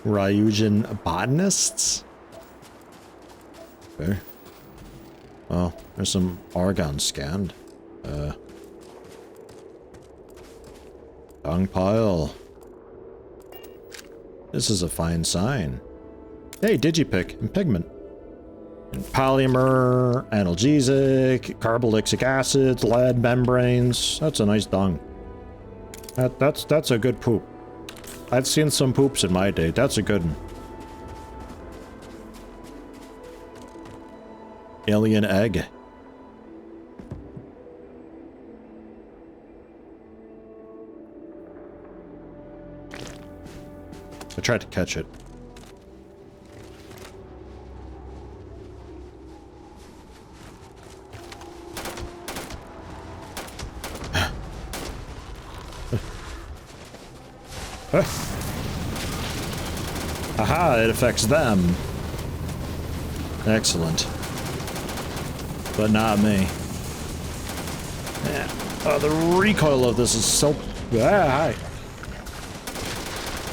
Ryujin botanists? Okay. Oh, there's some argon scanned. Dung pile. This is a fine sign. Hey, digipick and pigment. And polymer, analgesic, carboxylic acid, lead membranes. That's a nice dung. That's a good poop. I've seen some poops in my day. That's a good one. Alien egg. I tried to catch it. Aha, it affects them. Excellent. But not me. Yeah. Oh, the recoil of this is so... Ah, hi.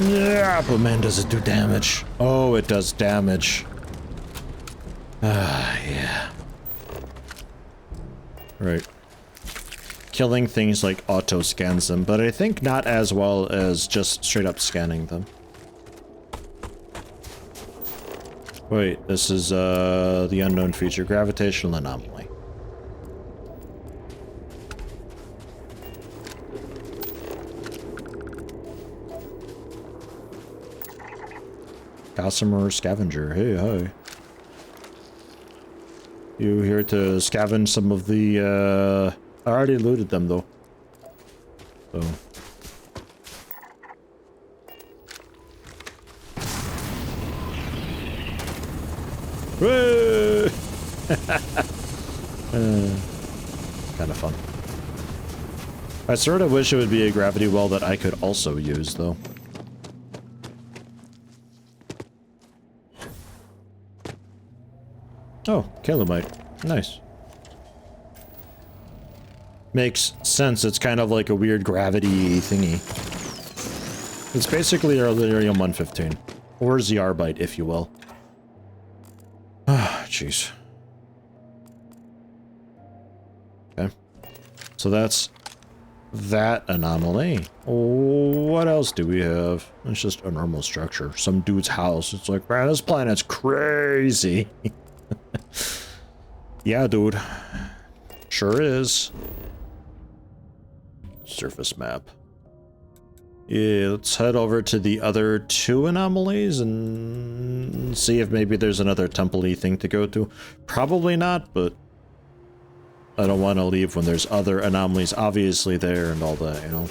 Yeah, but man, does it do damage. Oh, it does damage. Ah, yeah. Right. Killing things like auto scans them, but I think not as well as just straight up scanning them. Wait, this is the unknown feature, gravitational anomaly. Gossamer Scavenger, hey, hi. You here to scavenge some of the, I already looted them, though. So. Woo! Kind of fun. I sort of wish it would be a gravity well that I could also use, though. Oh, Calamite. Nice. Makes sense. It's kind of like a weird gravity thingy. It's basically our Lyrium 115. Or Zearbite, if you will. Ah, jeez. Okay. So that's that anomaly. What else do we have? It's just a normal structure. Some dude's house. It's like, man, this planet's crazy. Yeah, dude. Sure is. Surface map. Yeah, let's head over to the other two anomalies and see if maybe there's another temple-y thing to go to. Probably not, but I don't want to leave when there's other anomalies obviously there and all that, you know.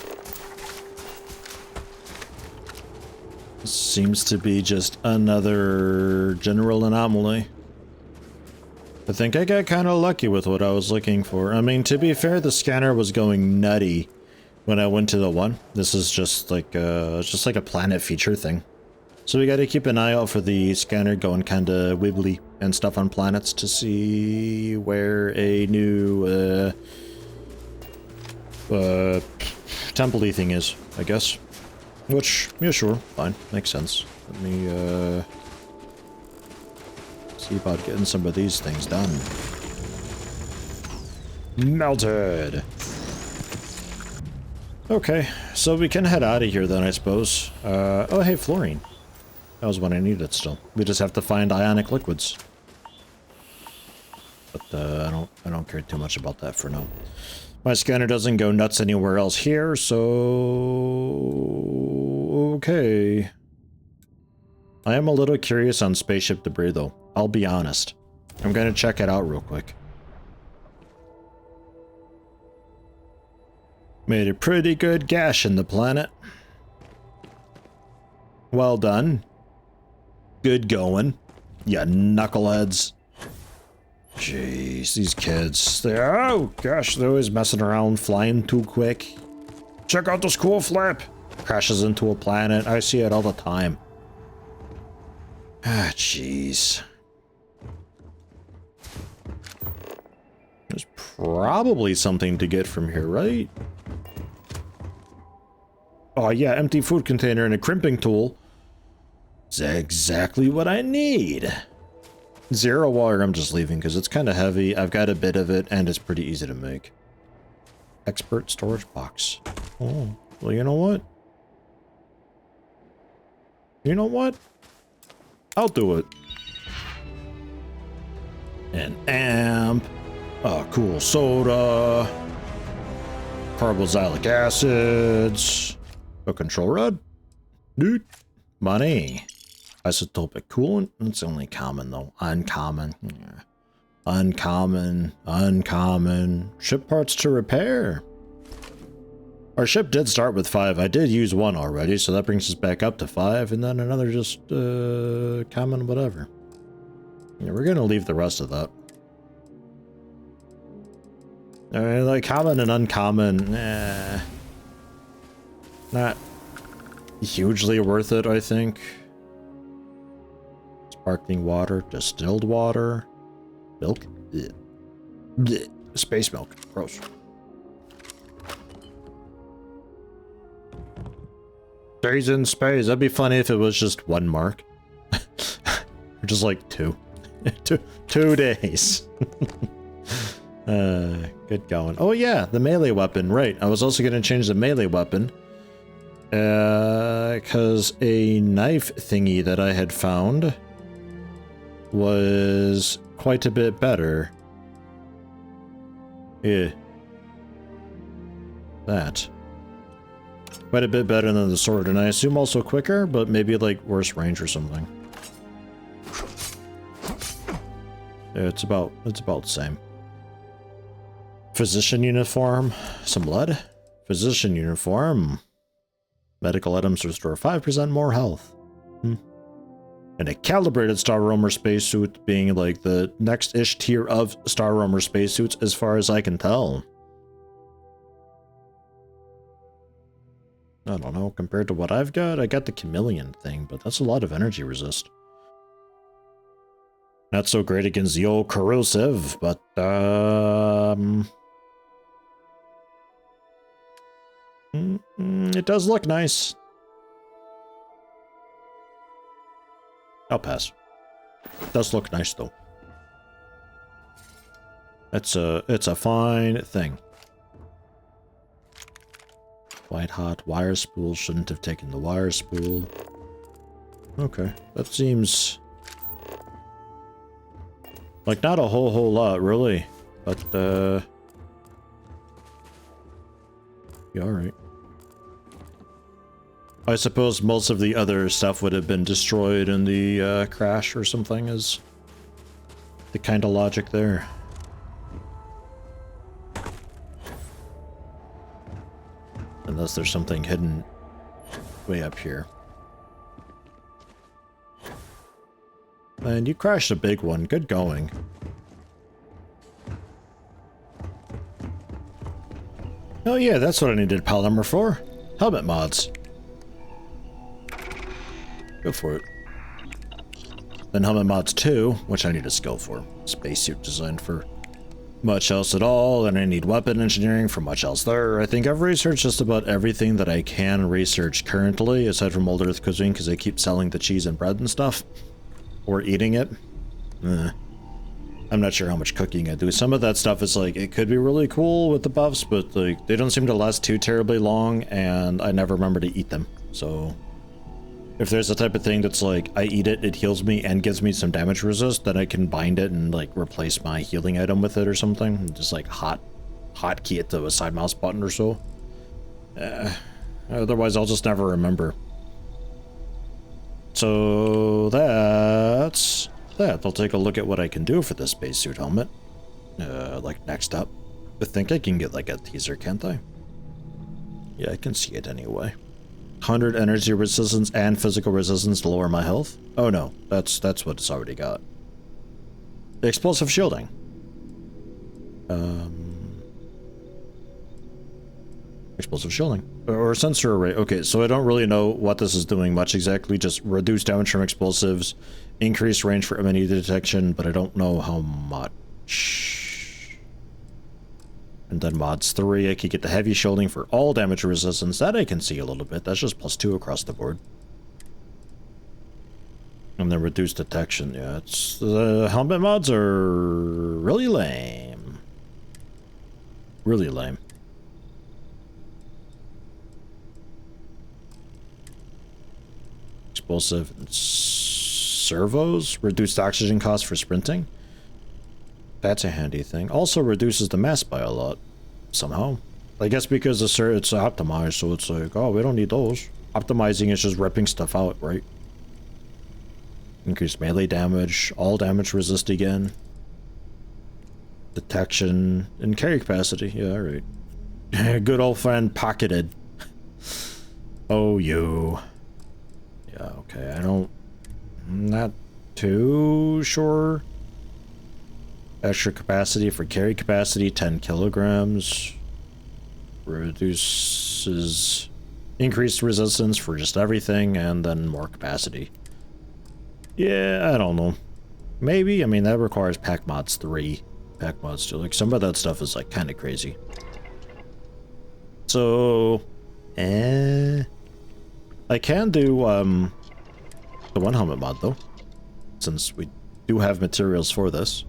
This seems to be just another general anomaly. I think I got kind of lucky with what I was looking for. I mean, to be fair, the scanner was going nutty when I went to the one. This is just like a planet feature thing. So we got to keep an eye out for the scanner going kind of wibbly and stuff on planets to see where a new temple-y thing is, I guess. Which, yeah, sure, fine, makes sense. Let me see about getting some of these things done. Melted. Okay, so we can head out of here then, I suppose. Oh, hey, fluorine. That was what I needed still. We just have to find ionic liquids. But I don't care too much about that for now. My scanner doesn't go nuts anywhere else here, so okay. I am a little curious on spaceship debris though. I'll be honest. I'm gonna check it out real quick. Made a pretty good gash in the planet. Well done. Good going, ya knuckleheads. Jeez, these kids. Oh gosh, they're always messing around, flying too quick. Check out this cool flip. Crashes into a planet. I see it all the time. Ah, jeez. There's probably something to get from here, right? Oh yeah, empty food container and a crimping tool. It's exactly what I need. 0 wire, I'm just leaving because it's kind of heavy. I've got a bit of it and it's pretty easy to make. Expert storage box. Oh, well, you know what? You know what? I'll do it. An amp. A cool soda. Carboxylic acids. A control rod. Dude. Money. Isotopic coolant. It's only common though. Uncommon. Yeah. Uncommon. Uncommon. Ship parts to repair. Our ship did start with 5. I did use 1 already, so that brings us back up to 5, and then another just common whatever. Yeah, we're gonna leave the rest of that. I mean, like common and uncommon, not hugely worth it, I think. Sparkling water, distilled water, milk, blech. Blech. Space milk, gross. Days in space. That'd be funny if it was just 1 mark. Or just like 2. 2 days. Good going. Oh yeah, the melee weapon. Right. I was also going to change the melee weapon. Because a knife thingy that I had found was quite a bit better. Yeah. That. Quite a bit better than the sword, and I assume also quicker, but maybe like worse range or something. Yeah, it's about the same. Physician uniform, some blood. Physician uniform. Medical items restore 5% more health. And a calibrated Star Roamer spacesuit being like the next-ish tier of Star Roamer spacesuits as far as I can tell. I don't know, compared to what I've got, I got the chameleon thing, but that's a lot of energy resist. Not so great against the old corrosive, but, it does look nice. I'll pass. It does look nice, though. It's a fine thing. White hot wire spool. Shouldn't have taken the wire spool. Okay, that seems like not a whole lot, really. But yeah, all right. I suppose most of the other stuff would have been destroyed in the crash or something. Is the kind of logic there. Unless there's something hidden way up here. And you crashed a big one. Good going. Oh yeah, that's what I needed polymer for. Helmet mods. Go for it. Then helmet mods 2, which I need a skill for. Spacesuit designed for much else at all, and I need weapon engineering for much else there. I think I've researched just about everything that I can research currently, aside from Old Earth Cuisine, because they keep selling the cheese and bread and stuff. Or eating it. I'm not sure how much cooking I do. Some of that stuff is like, it could be really cool with the buffs, but like, they don't seem to last too terribly long, and I never remember to eat them. So if there's the type of thing that's like, I eat it, it heals me and gives me some damage resist, then I can bind it and like replace my healing item with it or something. Just like hotkey it to a side mouse button or so. Otherwise I'll just never remember. So that's that. I'll take a look at what I can do for this spacesuit helmet. Like next up. I think I can get like a teaser, can't I? Yeah, I can see it anyway. 100 energy resistance and physical resistance to lower my health. Oh no, that's what it's already got. Explosive shielding. Explosive shielding. Or sensor array. Okay, so I don't really know what this is doing much exactly. Just reduce damage from explosives, increase range for enemy detection, but I don't know how much. And then mods 3, I could get the heavy shielding for all damage resistance. That I can see a little bit. That's just +2 across the board. And then reduced detection. Yeah, it's the helmet mods are really lame. Really lame. Explosive servos, reduced oxygen cost for sprinting. That's a handy thing. Also reduces the mass by a lot, somehow. I guess because it's optimized, so it's like, oh, we don't need those. Optimizing is just ripping stuff out, right? Increased melee damage, all damage resist again. Detection, and carry capacity. Yeah, alright. Good old friend pocketed. Oh, you. Yeah, okay, I'm not too sure. Extra capacity for carry capacity, 10 kilograms. Reduces increased resistance for just everything, and then more capacity. Yeah, I don't know. Maybe, I mean, that requires pack mods 3. Pack mods 2, like, some of that stuff is, like, kind of crazy. So, I can do, the one helmet mod, though. Since we do have materials for this.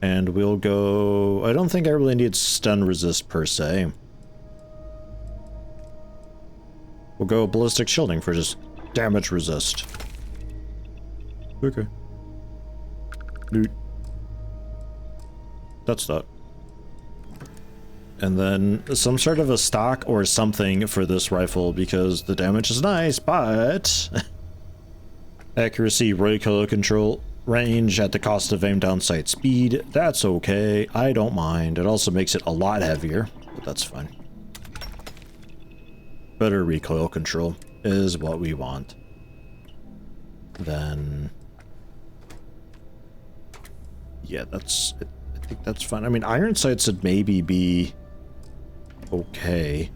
And we'll go... I don't think I really need stun resist per se. We'll go ballistic shielding for just damage resist. Okay. Dude. That's that. And then some sort of a stock or something for this rifle because the damage is nice, but... accuracy, recoil control... range at the cost of aim down sight speed. That's okay. I don't mind. It also makes it a lot heavier, but that's fine. Better recoil control is what we want. Then... yeah, that's... I think that's fine. I mean, iron sights would maybe be... okay.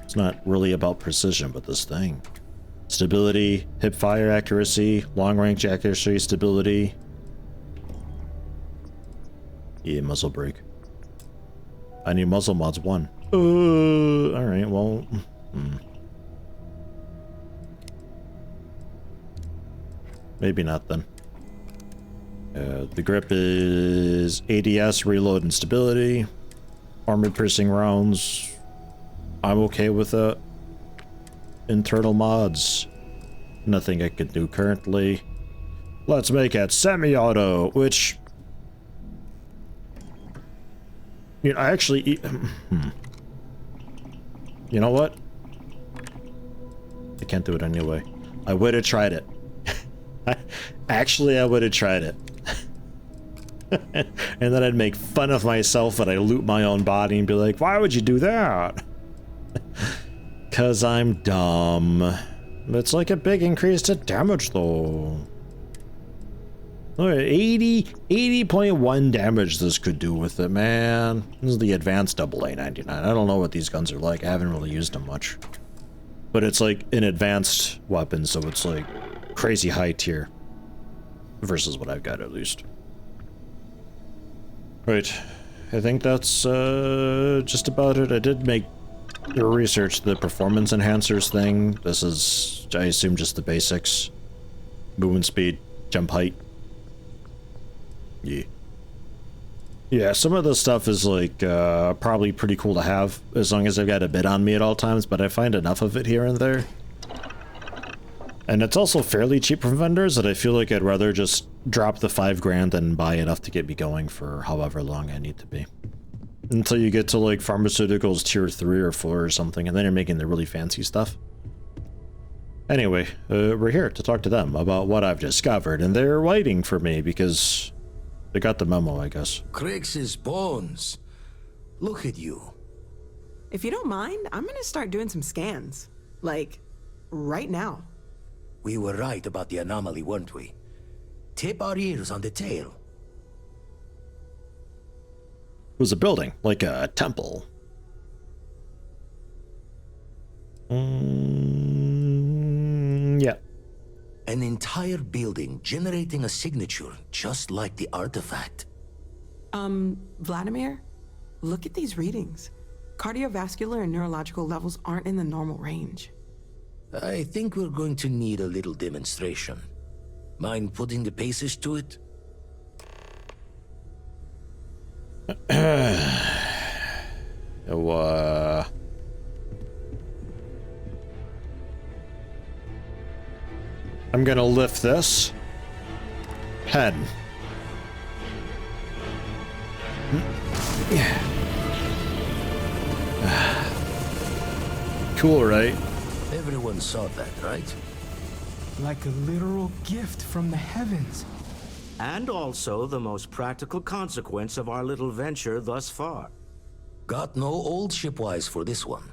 It's not really about precision, but this thing. Stability, hip fire accuracy, long range accuracy, stability. Yeah, muzzle brake. I need muzzle mods 1. Alright, well... maybe not then. The grip is ADS, reload, and stability. Armor-piercing rounds. I'm okay with that. Internal mods. Nothing I could do currently. Let's make it semi-auto, which... you know, I actually... you know what? I can't do it anyway. I would have tried it. Actually, I would have tried it. And then I'd make fun of myself and I loot my own body and be like, why would you do that? Because I'm dumb. It's like a big increase to damage, though. Look at 80.1 damage this could do with it, man. This is the advanced AA-99. I don't know what these guns are like. I haven't really used them much. But it's like an advanced weapon, so it's like crazy high tier. Versus what I've got, at least. Right. I think that's just about it. I did make research the performance enhancers thing. This is, I assume, just the basics. Movement speed, jump height. Yeah. Yeah, some of this stuff is like probably pretty cool to have as long as I've got a bit on me at all times, but I find enough of it here and there. And it's also fairly cheap from vendors that I feel like I'd rather just drop the $5 grand than buy enough to get me going for however long I need to be. Until you get to like pharmaceuticals tier 3 or 4 or something, and then you're making the really fancy stuff. Anyway, we're here to talk to them about what I've discovered, and they're waiting for me because they got the memo, I guess. Crix's bones. Look at you. If you don't mind, I'm gonna start doing some scans. Like, right now. We were right about the anomaly, weren't we? Tip our ears on the tale. It was a building, like a temple. Yeah. An entire building generating a signature just like the artifact. Vladimir, look at these readings. Cardiovascular and neurological levels aren't in the normal range. I think we're going to need a little demonstration. Mind putting the paces to it? I'm gonna lift this. Head. Cool, right? Everyone saw that, right? Like a literal gift from the heavens. And also the most practical consequence of our little venture thus far. Got no old shipwise for this one.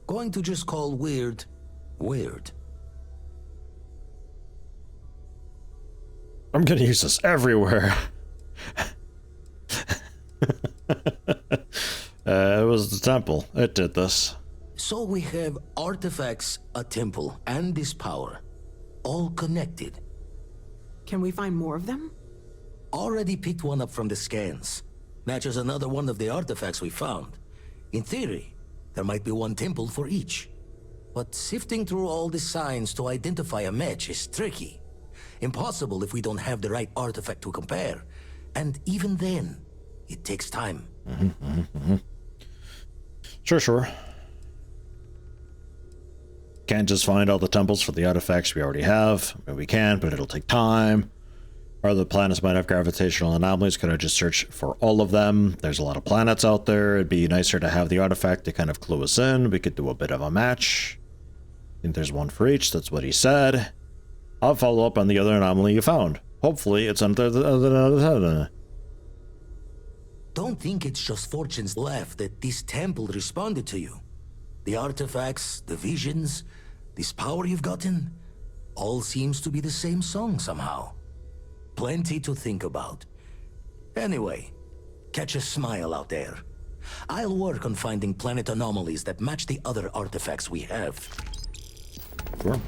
Going to just call weird, weird. I'm gonna use this everywhere. It was the temple. It did this. So we have artifacts, a temple, and this power. All connected. Can we find more of them? Already picked one up from the scans. Matches another one of the artifacts we found. In theory, there might be one temple for each. But sifting through all the signs to identify a match is tricky. Impossible if we don't have the right artifact to compare. And even then, it takes time. Sure. Can't just find all the temples for the artifacts we already have. I mean, we can, but it'll take time. Other planets might have gravitational anomalies. Could I just search for all of them? There's a lot of planets out there. It'd be nicer to have the artifact to kind of clue us in. We could do a bit of a match. I think there's one for each. That's what he said. I'll follow up on the other anomaly you found. Hopefully it's under the... Don't think it's just Fortune's laugh that this temple responded to you. The artifacts, the visions, this power you've gotten, all seems to be the same song somehow. Plenty to think about. Anyway, catch a smile out there. I'll work on finding planet anomalies that match the other artifacts we have. Sure.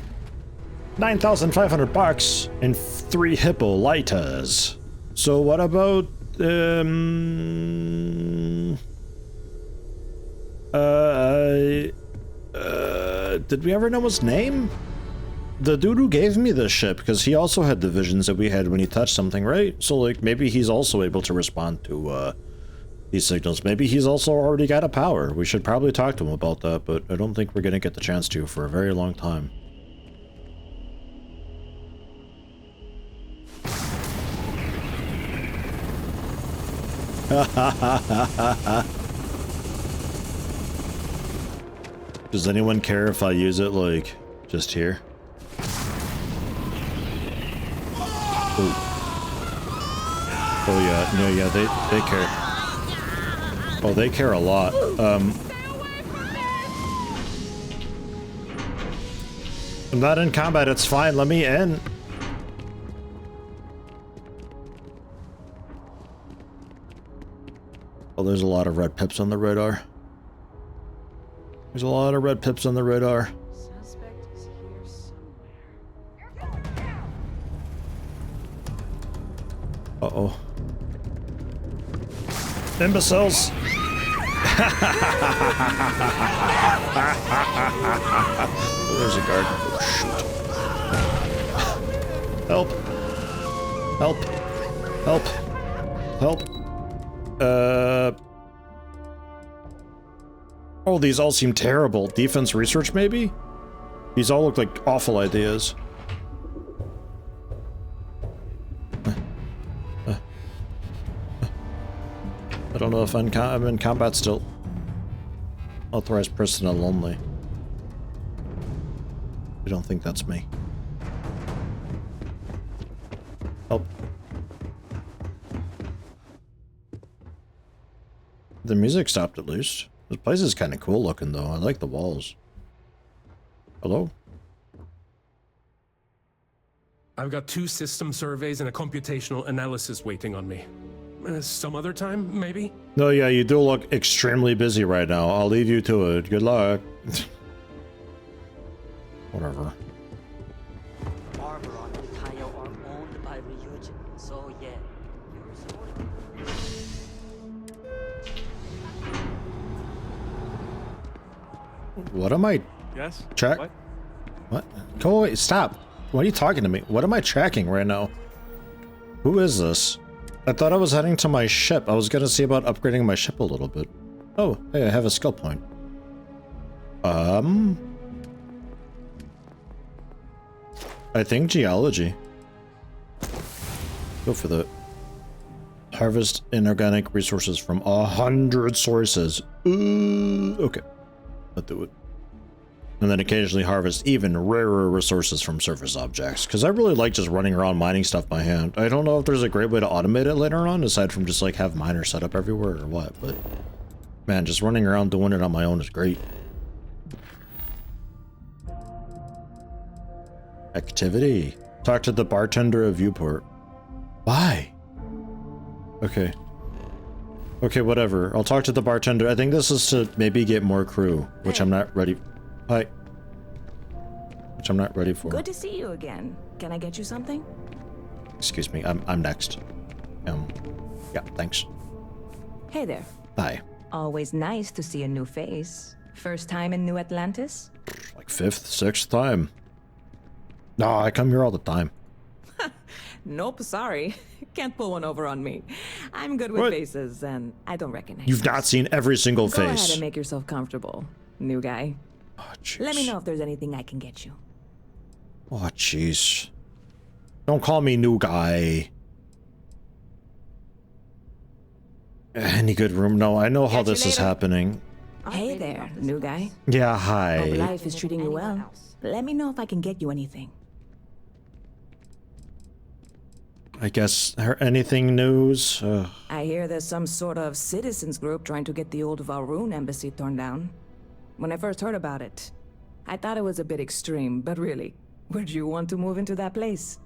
9,500 bucks and 3 hippolytas. So what about did we ever know his name? The dude who gave me this ship, because he also had the visions that we had when he touched something, right? So like maybe he's also able to respond to these signals. Maybe he's also already got a power. We should probably talk to him about that, but I don't think we're gonna get the chance to for a very long time. Does anyone care if I use it, like, just here? Ooh. Oh yeah, no, yeah, they care. Oh, they care a lot. I'm not in combat, it's fine, let me in. Oh, there's a lot of red pips on the radar. There's a lot of red pips on the radar. Suspect is here somewhere. Uh-oh. Imbeciles! Oh, there's a guard. Oh, shoot. Help. Help. Help. Help. Oh, these all seem terrible. Defense research, maybe? These all look like awful ideas. I don't know if I'm in combat still. Authorized personnel only. I don't think that's me. Help. The music stopped at least. This place is kind of cool looking though. I like the walls. Hello? I've got 2 system surveys and a computational analysis waiting on me. Some other time, maybe? No, yeah, you do look extremely busy right now. I'll leave you to it. Good luck. Whatever. Armor on Ohio are owned by Ryujin, so yeah. What am I? Yes? Check. What? What? Go away. Stop. What are you talking to me? What am I tracking right now? Who is this? I thought I was heading to my ship. I was gonna see about upgrading my ship a little bit. Oh, hey, I have a skill point. I think geology. Go for the harvest inorganic resources from 100 sources. Okay. Let's do it. And then occasionally harvest even rarer resources from surface objects. Because I really like just running around mining stuff by hand. I don't know if there's a great way to automate it later on, aside from just like have miners set up everywhere or what, but man, just running around doing it on my own is great. Activity. Talk to the bartender of Viewport. Why? Okay. Okay, whatever. I'll talk to the bartender. I think this is to maybe get more crew, which I'm not ready. Hi. Which I'm not ready for. Good to see you again. Can I get you something? Excuse me. I'm next. Yeah, thanks. Hey there. Hi. Always nice to see a new face. First time in New Atlantis? Like 5th, 6th time. No, I come here all the time. Nope, sorry. Can't pull one over on me. I'm good with What? faces, and I don't recognize You've not seen every single Go ahead face. and make yourself comfortable, new guy. Oh, jeez. Let me know if there's anything I can get you. Oh, jeez. Don't call me new guy. Any good room? No, I know how Catch you this is later. happening. Hey there, new guy. Yeah, Hope hi. life is treating you well. Let me know if I can get you anything. I guess anything news? I hear there's some sort of citizens group trying to get the old Valroon embassy torn down. When I first heard about it, I thought it was a bit extreme, but really, would you want to move into that place?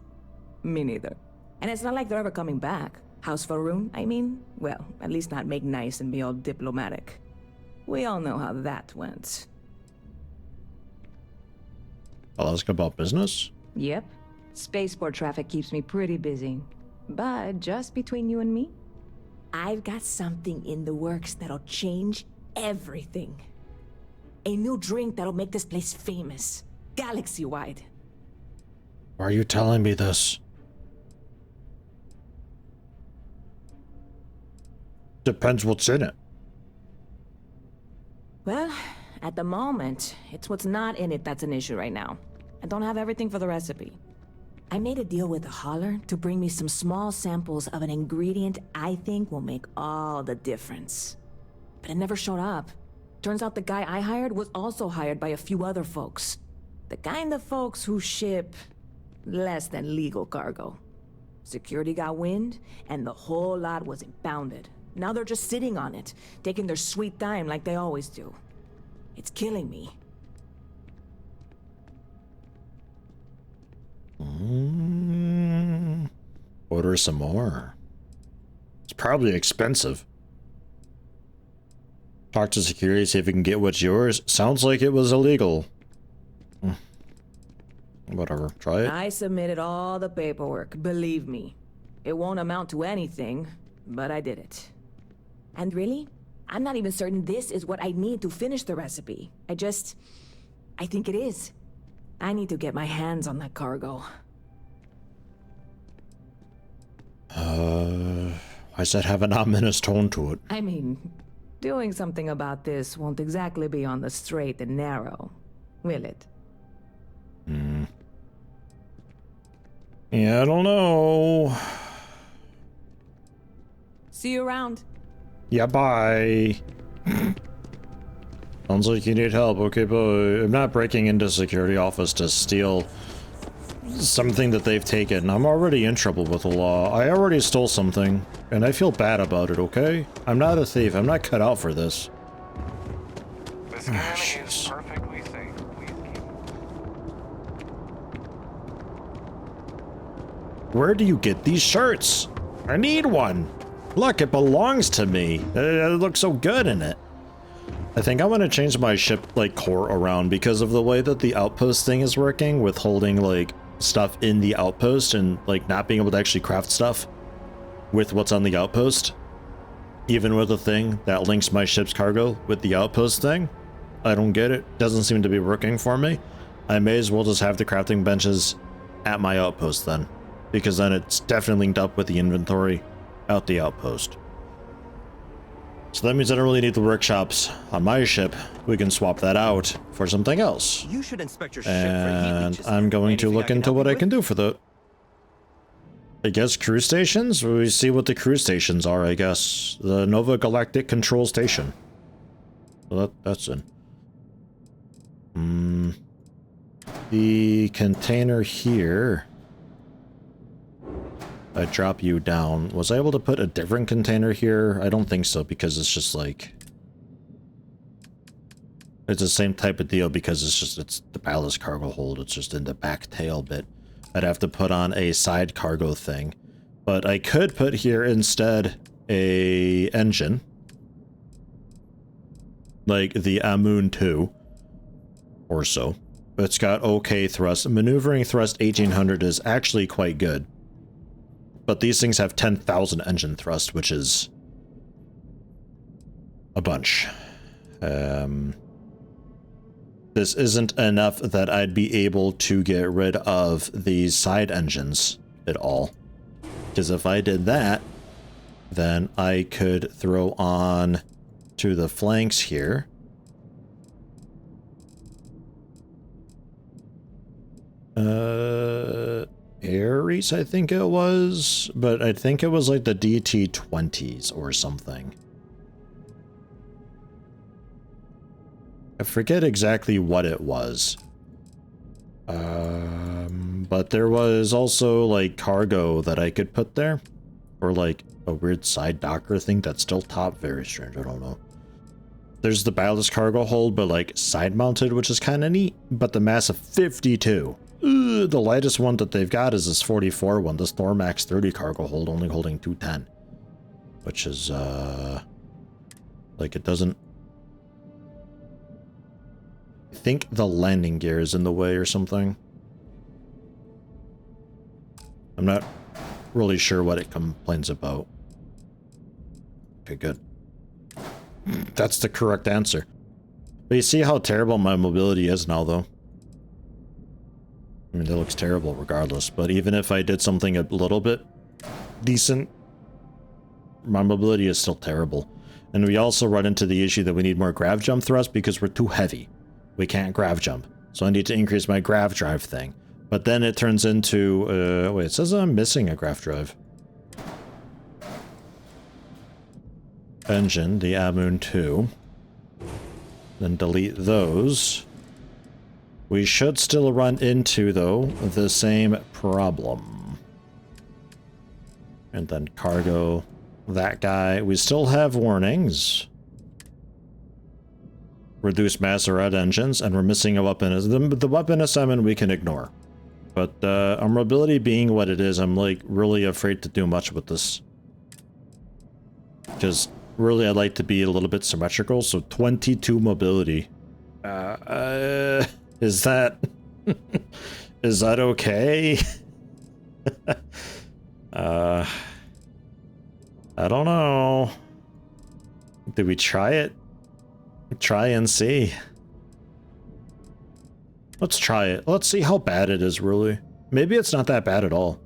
Me neither. And it's not like they're ever coming back. House Valroon, I mean? Well, at least not make nice and be all diplomatic. We all know how that went. I'll ask about business? Yep. Spaceport traffic keeps me pretty busy. But just between you and me, I've got something in the works that'll change everything. A new drink that'll make this place famous, galaxy-wide. Why are you telling me this? Depends what's in it. Well, at the moment, it's what's not in it that's an issue right now. I don't have everything for the recipe. I made a deal with a hauler to bring me some small samples of an ingredient I think will make all the difference. But it never showed up. Turns out the guy I hired was also hired by a few other folks. The kind of folks who ship less than legal cargo. Security got wind, and the whole lot was impounded. Now they're just sitting on it, taking their sweet time like they always do. It's killing me. Order some more. It's probably expensive. Talk to security, see if you can get what's yours. Sounds like it was illegal. Whatever, try it. I submitted all the paperwork, believe me. It won't amount to anything, but I did it. And really, I'm not even certain this is what I need to finish the recipe. I think it is. I need to get my hands on that cargo. Why does that have an ominous tone to it? I mean, doing something about this won't exactly be on the straight and narrow, will it? Yeah, I don't know. See you around. Yeah, bye. Sounds like you need help. Okay, but I'm not breaking into security office to steal something that they've taken. I'm already in trouble with the law. I already stole something, and I feel bad about it, okay? I'm not a thief. I'm not cut out for this. The scanning is perfectly safe. Please keep. Where do you get these shirts? I need one. Look, it belongs to me. It looks so good in it. I think I want to change my ship, like, core around because of the way that the outpost thing is working with holding, like, stuff in the outpost and, like, not being able to actually craft stuff with what's on the outpost. Even with a thing that links my ship's cargo with the outpost thing. I don't get it. Doesn't seem to be working for me. I may as well just have the crafting benches at my outpost then, because then it's definitely linked up with the inventory out the outpost. So that means I don't really need the workshops on my ship. We can swap that out for something else. You should inspect your ship for And heat leeches. I'm going to look into what I can do for the... I guess crew stations? We see what the crew stations are, I guess. The Nova Galactic Control Station. Well, that's in. The container here. I drop you down. Was I able to put a different container here? I don't think so, because it's just like... It's the same type of deal because it's the ballast cargo hold. It's just in the back tail bit. I'd have to put on a side cargo thing. But I could put here instead a engine. Like the Amun 2. Or so. It's got okay thrust. Maneuvering thrust 1800 is actually quite good. But these things have 10,000 engine thrust, which is a bunch. This isn't enough that I'd be able to get rid of these side engines at all. Because if I did that, then I could throw on to the flanks here. Ares, I think it was, but I think it was like the DT-20s or something. I forget exactly what it was. But there was also like cargo that I could put there, or like a weird side docker thing that's still top. Very strange. I don't know. There's the ballast cargo hold, but like side mounted, which is kind of neat, but the mass of 52. The lightest one that they've got is this 44 one, this Thormax 30 cargo hold, only holding 210. Which is, like it doesn't... I think the landing gear is in the way or something. I'm not really sure what it complains about. Okay, good. That's the correct answer. But you see how terrible my mobility is now, though. I mean, it looks terrible regardless, but even if I did something a little bit decent, my mobility is still terrible. And we also run into the issue that we need more grav jump thrust because we're too heavy. We can't grav jump. So I need to increase my grav drive thing. But then it turns into, wait, it says I'm missing a grav drive. Engine, the Amun 2. Then delete those. We should still run into, though, the same problem. And then cargo, that guy. We still have warnings. Reduce mass or add engines, and we're missing a weapon. The weapon assignment we can ignore. But our mobility being what it is, I'm like really afraid to do much with this. Because really I'd like to be a little bit symmetrical, so 22 mobility. Is that... is that okay? I don't know. Did we try it? Try and see. Let's try it. Let's see how bad it is, really. Maybe it's not that bad at all.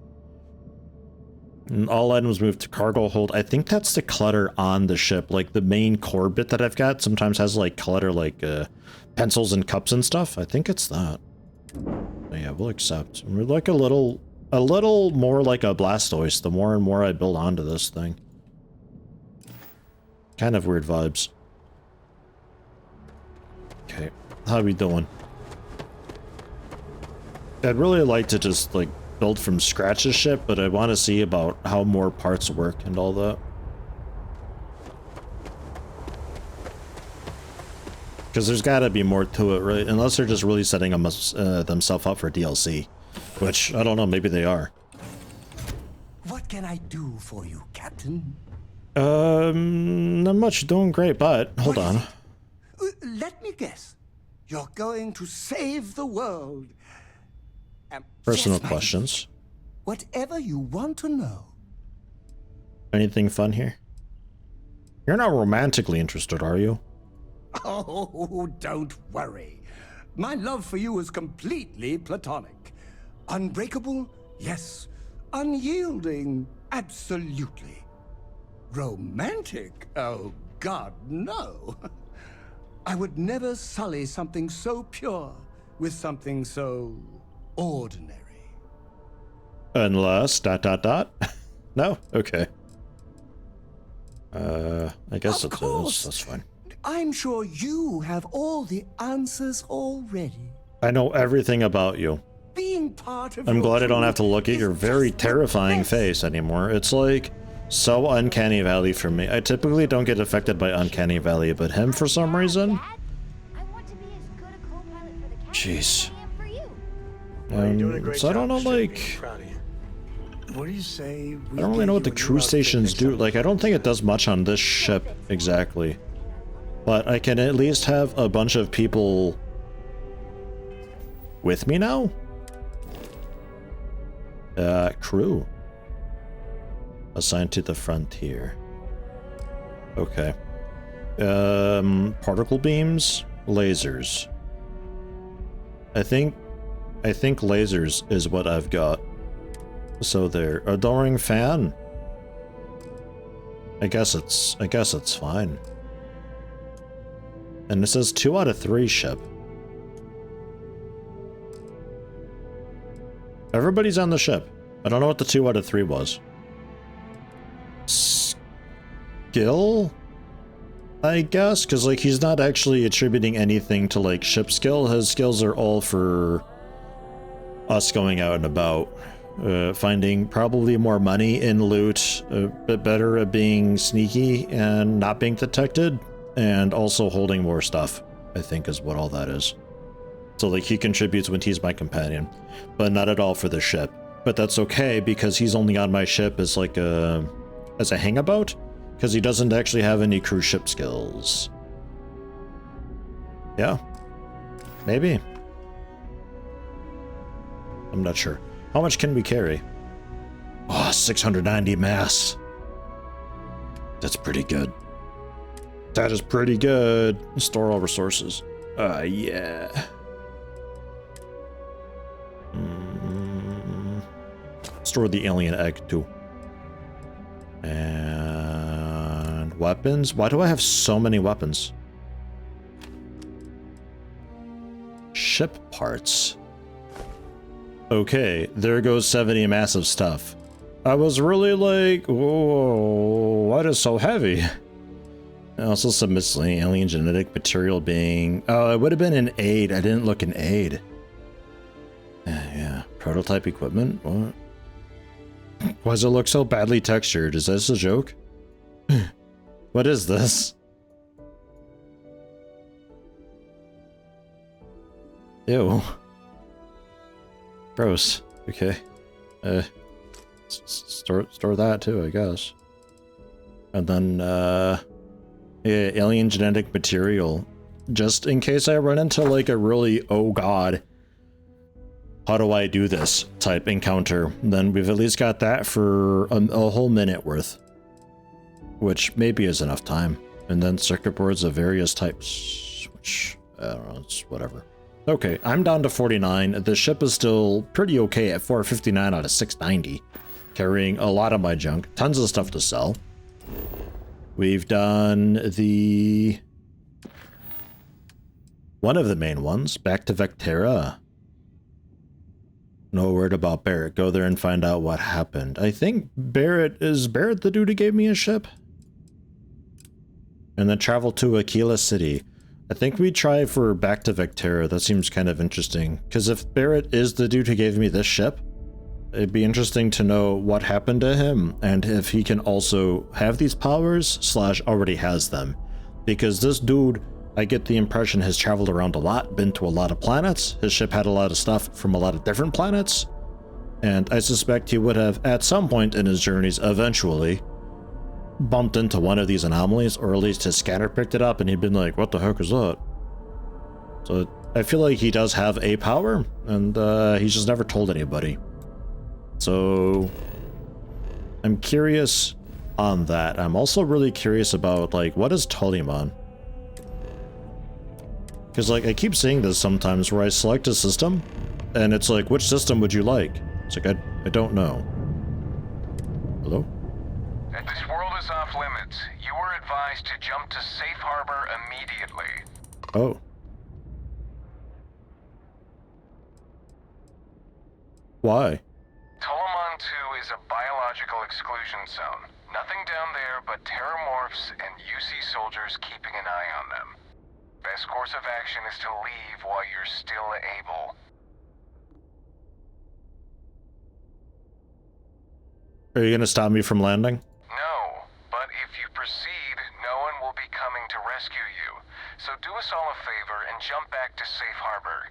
And all items moved to cargo hold. I think that's the clutter on the ship. Like, the main core bit that I've got sometimes has, like, clutter, like, pencils and cups and stuff. I think it's that. But yeah, we'll accept. We're like a little more like a Blastoise the more and more I build onto this thing. Kind of weird vibes. Okay, how are we doing? I'd really like to just, like, build from scratch this ship, but I want to see about how more parts work and all that. Because there's got to be more to it, right? Unless they're just really setting themselves up for DLC. Which, I don't know, maybe they are. What can I do for you, Captain? Not much, doing great, but hold on. Let me guess. You're going to save the world. Personal yes, questions. Whatever you want to know. Anything fun here? You're not romantically interested, are you? Oh, don't worry. My love for you is completely platonic. Unbreakable? Yes. Unyielding? Absolutely. Romantic? Oh, God, no. I would never sully something so pure with something so ordinary. Unless ... No? Okay. I guess Of it course. is. That's fine. I'm sure you have all the answers already. I know everything about you. Being part of I'm your glad I don't crew have to look at is your very just the terrifying best. face anymore. It's like so uncanny valley for me. I typically don't get affected by uncanny valley, but him for some reason. I want to be as good a co-pilot for the captain Jeez. as I am for you. Well, you're doing a great So I don't know, job, Shelby. like, Proud of you. What do you say? I don't really know what the crew stations do. Like, I don't think it does much on this ship exactly. But I can at least have a bunch of people with me now? Crew. Assigned to the frontier. Okay. Particle beams, lasers. I think lasers is what I've got. So there. Adoring fan. I guess it's fine. And it says 2 out of 3 ship. Everybody's on the ship. I don't know what the 2 out of 3 was. Skill? I guess, because like he's not actually attributing anything to like ship skill. His skills are all for us going out and about. Finding probably more money in loot, a bit better at being sneaky and not being detected, and also holding more stuff, I think is what all that is. So like he contributes when he's my companion, but not at all for the ship. But that's okay because he's only on my ship as like as a hangabout, because he doesn't actually have any cruise ship skills. Yeah, maybe. I'm not sure. How much can we carry? Oh, 690 mass. That's pretty good. That is pretty good. Store all resources. Yeah. Store the alien egg too. And weapons. Why do I have so many weapons? Ship parts. Okay, there goes 70 massive stuff. I was really like, whoa, what is so heavy? Also some miscellaneous alien genetic material being... Oh, it would have been an aid. I didn't look in aid. Yeah. Prototype equipment? What? Why does it look so badly textured? Is this a joke? What is this? Ew. Gross. Okay. Store that too, I guess. And then, yeah, alien genetic material. Just in case I run into like a really, oh god, how do I do this type encounter, then we've at least got that for a whole minute worth. Which maybe is enough time. And then circuit boards of various types, which, I don't know, it's whatever. Okay, I'm down to 49. The ship is still pretty okay at 459 out of 690. Carrying a lot of my junk. Tons of stuff to sell. We've done the... one of the main ones. Back to Vectera. No word about Barrett. Go there and find out what happened. I think Barrett... Is Barrett the dude who gave me a ship? And then travel to Aquila City. I think we try for back to Vectera. That seems kind of interesting. Because if Barrett is the dude who gave me this ship, it'd be interesting to know what happened to him. And if he can also have these powers, / already has them. Because this dude, I get the impression, has traveled around a lot, been to a lot of planets. His ship had a lot of stuff from a lot of different planets. And I suspect he would have, at some point in his journeys, eventually bumped into one of these anomalies, or at least his scanner picked it up and he'd been like, what the heck is that? So I feel like he does have a power, and he's just never told anybody. So I'm curious on that. I'm also really curious about, like, what is Tuliman? Because, like, I keep seeing this sometimes where I select a system, and it's like, which system would you like? It's like, I don't know. Hello? This world is off limits. You were advised to jump to safe harbor immediately. Oh. Why? Tolomon 2 is a biological exclusion zone. Nothing down there but terramorphs and UC soldiers keeping an eye on them. Best course of action is to leave while you're still able. Are you gonna stop me from landing? No, but if you proceed, no one will be coming to rescue you. So do us all a favor and jump back to safe harbor.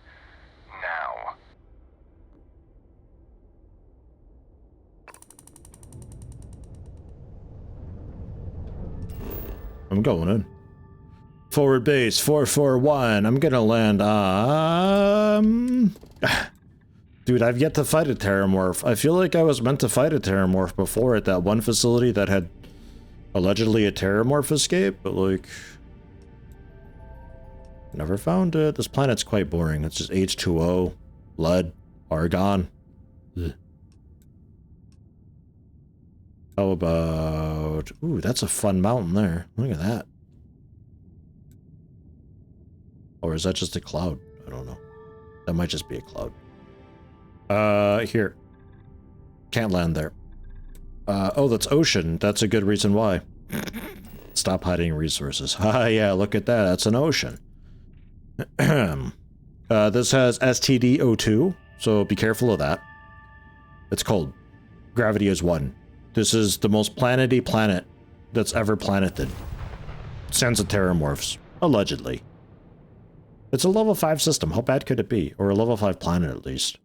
Now. I'm going in. Forward base 441. I'm gonna land. Dude, I've yet to fight a terramorph. I feel like I was meant to fight a terramorph before at that one facility that had allegedly a terramorph escape, but like, never found it. This planet's quite boring. It's just H2O, lead, argon. Ugh. How about... Ooh, that's a fun mountain there. Look at that. Or is that just a cloud? I don't know. That might just be a cloud. Here. Can't land there. Oh, that's ocean. That's a good reason why. Stop hiding resources. Haha, yeah, look at that. That's an ocean. This has STD-02, so be careful of that. It's cold. Gravity is 1. This is the most planety planet that's ever planeted. Sans of terramorphs. Allegedly. It's a level 5 system. How bad could it be? Or a level 5 planet, at least.